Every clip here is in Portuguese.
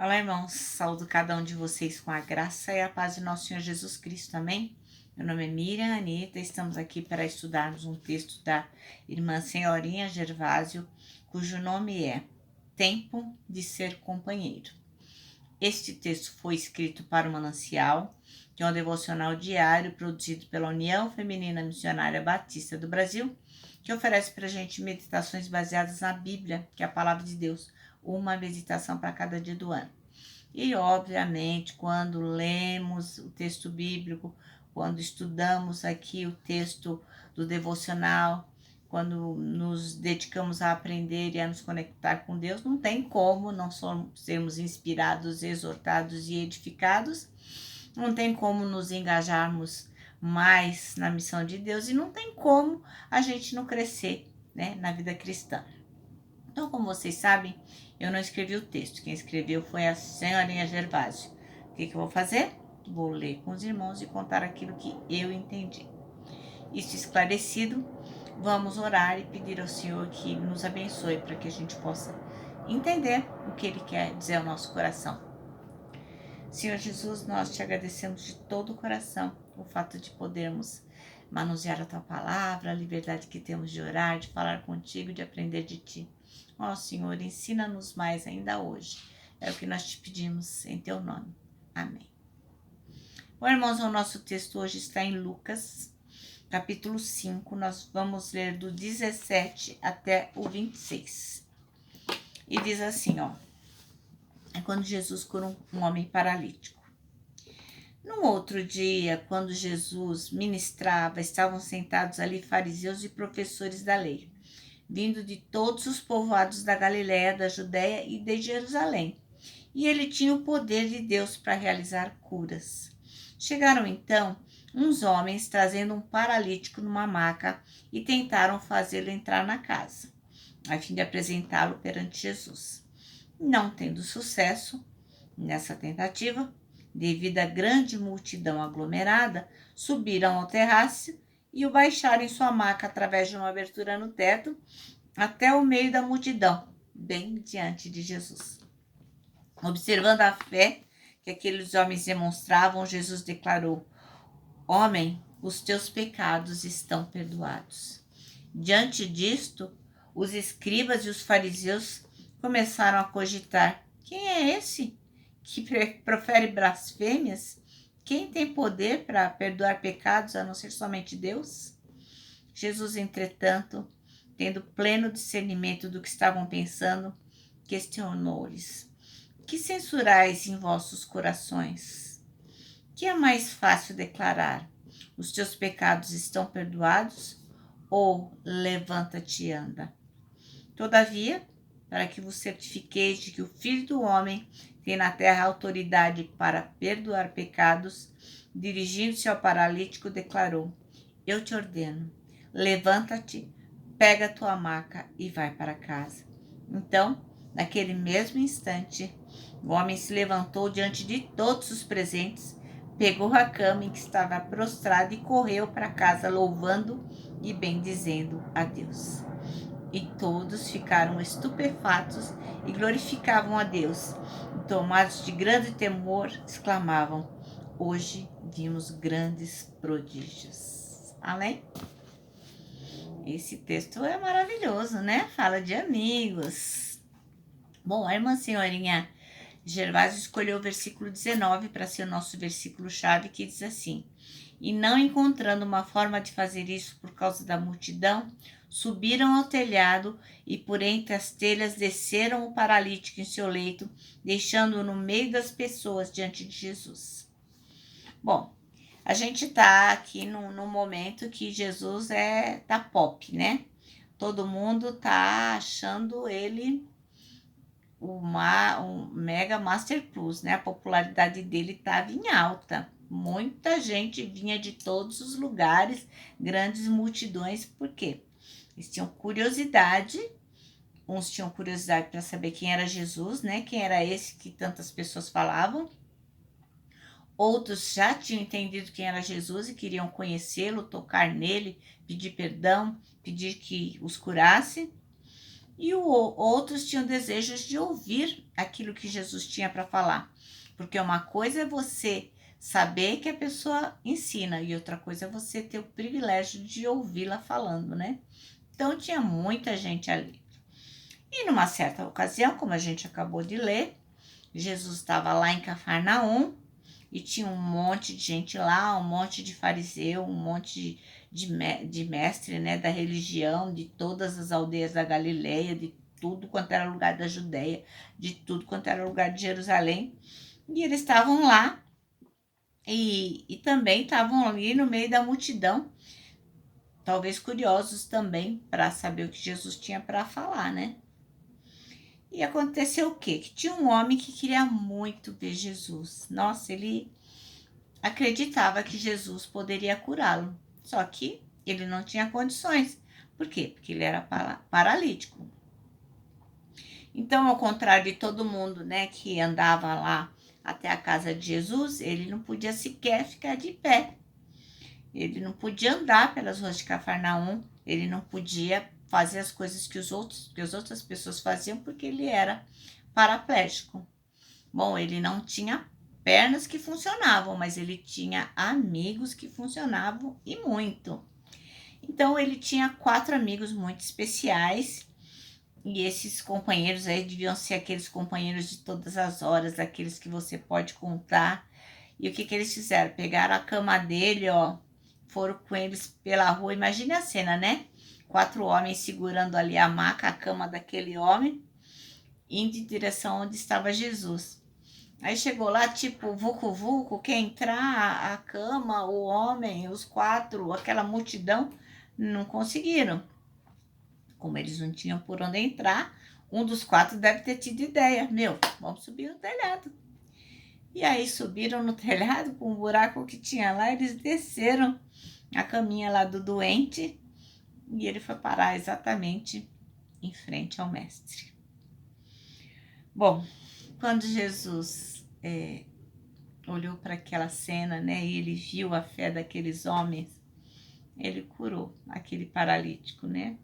Olá, irmãos. Saúdo cada um de vocês com a graça e a paz de nosso Senhor Jesus Cristo. Amém? Meu nome é Miriam Anita. Estamos aqui para estudarmos um texto da irmã Senhorinha Gervásio, cujo nome é Tempo de Ser Companheiro. Este texto foi escrito para o Manancial, que é um devocional diário produzido pela União Feminina Missionária Batista do Brasil, que oferece para a gente meditações baseadas na Bíblia, que é a palavra de Deus, uma meditação para cada dia do ano. E, obviamente, quando lemos o texto bíblico, quando estudamos aqui o texto do devocional, quando nos dedicamos a aprender e a nos conectar com Deus, não tem como não sermos inspirados, exortados e edificados, não tem como nos engajarmos mais na missão de Deus e não tem como a gente não crescer, né, na vida cristã. Então, como vocês sabem, eu não escrevi o texto. Quem escreveu foi a senhorinha Gervásio. O que eu vou fazer? Vou ler com os irmãos e contar aquilo que eu entendi. Isso esclarecido, vamos orar e pedir ao Senhor que nos abençoe para que a gente possa entender o que Ele quer dizer ao nosso coração. Senhor Jesus, nós te agradecemos de todo o coração o fato de podermos manusear a tua palavra, a liberdade que temos de orar, de falar contigo, de aprender de ti. Ó Senhor, ensina-nos mais ainda hoje. É o que nós te pedimos em teu nome. Amém. Bom, irmãos, o nosso texto hoje está em Lucas, capítulo 5. Nós vamos ler do 17 até o 26. E diz assim, ó. É quando Jesus cura um homem paralítico. No outro dia, quando Jesus ministrava, estavam sentados ali fariseus e professores da lei, vindo de todos os povoados da Galiléia, da Judéia e de Jerusalém. E ele tinha o poder de Deus para realizar curas. Chegaram então uns homens trazendo um paralítico numa maca e tentaram fazê-lo entrar na casa, a fim de apresentá-lo perante Jesus. Não tendo sucesso nessa tentativa, devido à grande multidão aglomerada, subiram ao terraço e o baixaram em sua maca através de uma abertura no teto até o meio da multidão, bem diante de Jesus. Observando a fé que aqueles homens demonstravam, Jesus declarou: Homem, os teus pecados estão perdoados. Diante disto, os escribas e os fariseus começaram a cogitar: quem é esse que profere blasfêmias? Quem tem poder para perdoar pecados a não ser somente Deus? Jesus, entretanto, tendo pleno discernimento do que estavam pensando, questionou-lhes: que censurais em vossos corações? Que é mais fácil declarar: os teus pecados estão perdoados, ou levanta-te e anda? Todavia, para que vos certifiqueis de que o Filho do Homem tem na terra autoridade para perdoar pecados, dirigindo-se ao paralítico, declarou: eu te ordeno, levanta-te, pega a tua maca e vai para casa. Então, naquele mesmo instante, o homem se levantou diante de todos os presentes, pegou a cama em que estava prostrado e correu para casa, louvando e bendizendo a Deus. E todos ficaram estupefatos e glorificavam a Deus. E, tomados de grande temor, exclamavam: hoje vimos grandes prodígios. Amém? Esse texto é maravilhoso, né? Fala de amigos. Bom, a irmã senhorinha Gervásio escolheu o versículo 19 para ser o nosso versículo-chave, que diz assim: e não encontrando uma forma de fazer isso por causa da multidão, subiram ao telhado e por entre as telhas desceram o paralítico em seu leito, deixando-o no meio das pessoas diante de Jesus. Bom, a gente tá aqui num momento que Jesus tá pop, né? Todo mundo tá achando ele um mega master plus, né? A popularidade dele estava em alta. Muita gente vinha de todos os lugares, grandes multidões, por quê? Eles tinham curiosidade, uns tinham curiosidade para saber quem era Jesus, né? Quem era esse que tantas pessoas falavam. Outros já tinham entendido quem era Jesus e queriam conhecê-lo, tocar nele, pedir perdão, pedir que os curasse. e outros tinham desejos de ouvir aquilo que Jesus tinha para falar. Porque uma coisa é você saber que a pessoa ensina e outra coisa é você ter o privilégio de ouvi-la falando, né? Então tinha muita gente ali. E numa certa ocasião, como a gente acabou de ler, Jesus estava lá em Cafarnaum e tinha um monte de gente lá, um monte de fariseu, um monte de mestre, né, da religião, de todas as aldeias da Galileia, de tudo quanto era lugar da Judéia, de tudo quanto era lugar de Jerusalém. E eles estavam lá e também estavam ali no meio da multidão, talvez curiosos também para saber o que Jesus tinha para falar, né? E aconteceu o quê? Que tinha um homem que queria muito ver Jesus. Nossa, ele acreditava que Jesus poderia curá-lo. Só que ele não tinha condições. Por quê? Porque ele era paralítico. Então, ao contrário de todo mundo, né, que andava lá até a casa de Jesus, ele não podia sequer ficar de pé. Ele não podia andar pelas ruas de Cafarnaum, ele não podia fazer as coisas que as outras pessoas faziam porque ele era paraplégico. Bom, ele não tinha pernas que funcionavam, mas ele tinha amigos que funcionavam e muito. Então ele tinha 4 amigos muito especiais e esses companheiros aí deviam ser aqueles companheiros de todas as horas, aqueles que você pode contar. E o que eles fizeram? Pegaram a cama dele, ó, foram com eles pela rua. Imagine a cena, né? 4 homens segurando ali a maca, a cama daquele homem, indo em direção onde estava Jesus. Aí chegou lá, tipo, vucu vucu, quer entrar, a cama, o homem, os 4, aquela multidão, não conseguiram. Como eles não tinham por onde entrar, um dos 4 deve ter tido ideia. Meu, vamos subir no telhado. E aí subiram no telhado com o buraco que tinha lá, eles desceram a caminha lá do doente e ele foi parar exatamente em frente ao mestre. Bom, quando Jesus olhou para aquela cena, né, e ele viu a fé daqueles homens, ele curou aquele paralítico, né?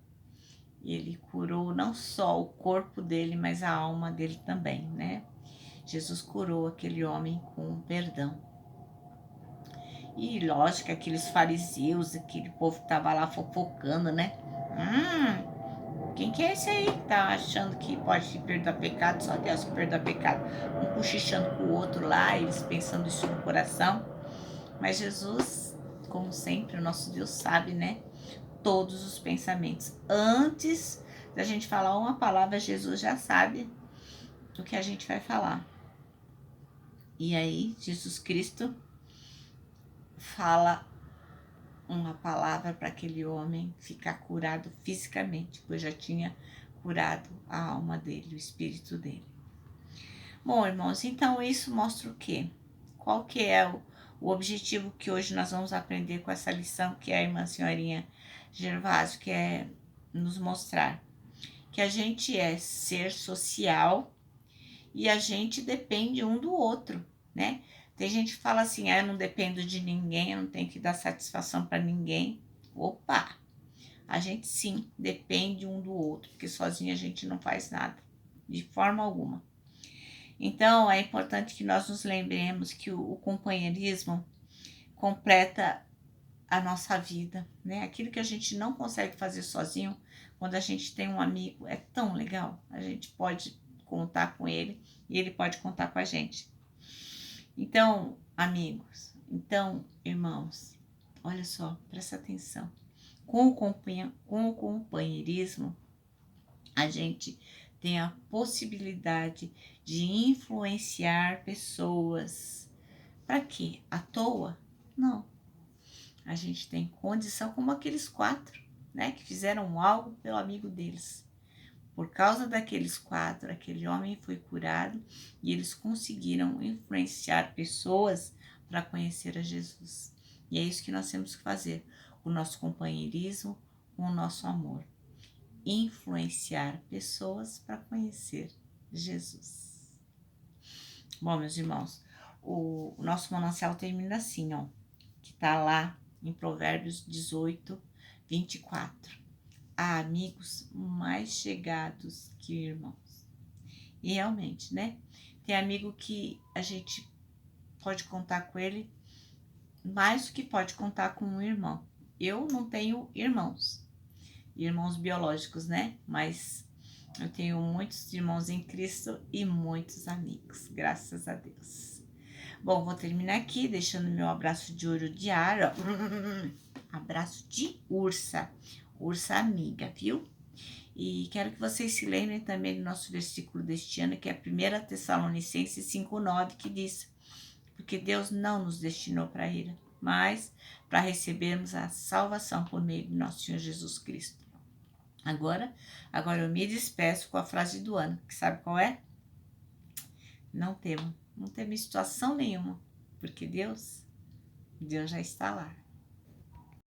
E ele curou não só o corpo dele, mas a alma dele também, né? Jesus curou aquele homem com perdão. E lógico, aqueles fariseus, aquele povo que estava lá fofocando, né? Quem que é esse aí que tá achando que pode perdoar pecado? Só Deus que perdoa pecado. Um cochichando com o outro lá, eles pensando isso no coração. Mas Jesus, como sempre, o nosso Deus sabe, né? Todos os pensamentos. Antes da gente falar uma palavra, Jesus já sabe o que a gente vai falar. E aí, Jesus Cristo fala uma palavra para aquele homem ficar curado fisicamente, pois já tinha curado a alma dele, o espírito dele. Bom, irmãos, então isso mostra o quê? Qual que é o objetivo que hoje nós vamos aprender com essa lição que a irmã senhorinha Gervásio quer nos mostrar? Que a gente é ser social e a gente depende um do outro, né? Tem gente que fala assim, eu não dependo de ninguém, eu não tenho que dar satisfação para ninguém. Opa! A gente sim depende um do outro, porque sozinho a gente não faz nada, de forma alguma. Então, é importante que nós nos lembremos que o companheirismo completa a nossa vida, né? Aquilo que a gente não consegue fazer sozinho, quando a gente tem um amigo, é tão legal. A gente pode contar com ele e ele pode contar com a gente. Então, amigos, irmãos, olha só, presta atenção. Com o companheirismo, a gente tem a possibilidade de influenciar pessoas. Para quê? À toa? Não. A gente tem condição como aqueles 4, né, que fizeram algo pelo amigo deles. Por causa daqueles 4, aquele homem foi curado e eles conseguiram influenciar pessoas para conhecer a Jesus. E é isso que nós temos que fazer, o nosso companheirismo, com o nosso amor. Influenciar pessoas para conhecer Jesus. Bom, meus irmãos, o nosso manancial termina assim, ó, que está lá em Provérbios 18, 24. há amigos mais chegados que irmãos. E realmente, né? Tem amigo que a gente pode contar com ele mais do que pode contar com um irmão. Eu não tenho irmãos biológicos, né? Mas eu tenho muitos irmãos em Cristo e muitos amigos, graças a Deus. Bom, vou terminar aqui deixando meu abraço de ouro diário. Abraço de ursa amiga, viu? E quero que vocês se lembrem também do nosso versículo deste ano, que é 1 Tessalonicenses 5,9, que diz: porque Deus não nos destinou para a ira, mas para recebermos a salvação por meio de nosso Senhor Jesus Cristo. Agora eu me despeço com a frase do ano, que sabe qual é? Não temo situação nenhuma, porque Deus já está lá.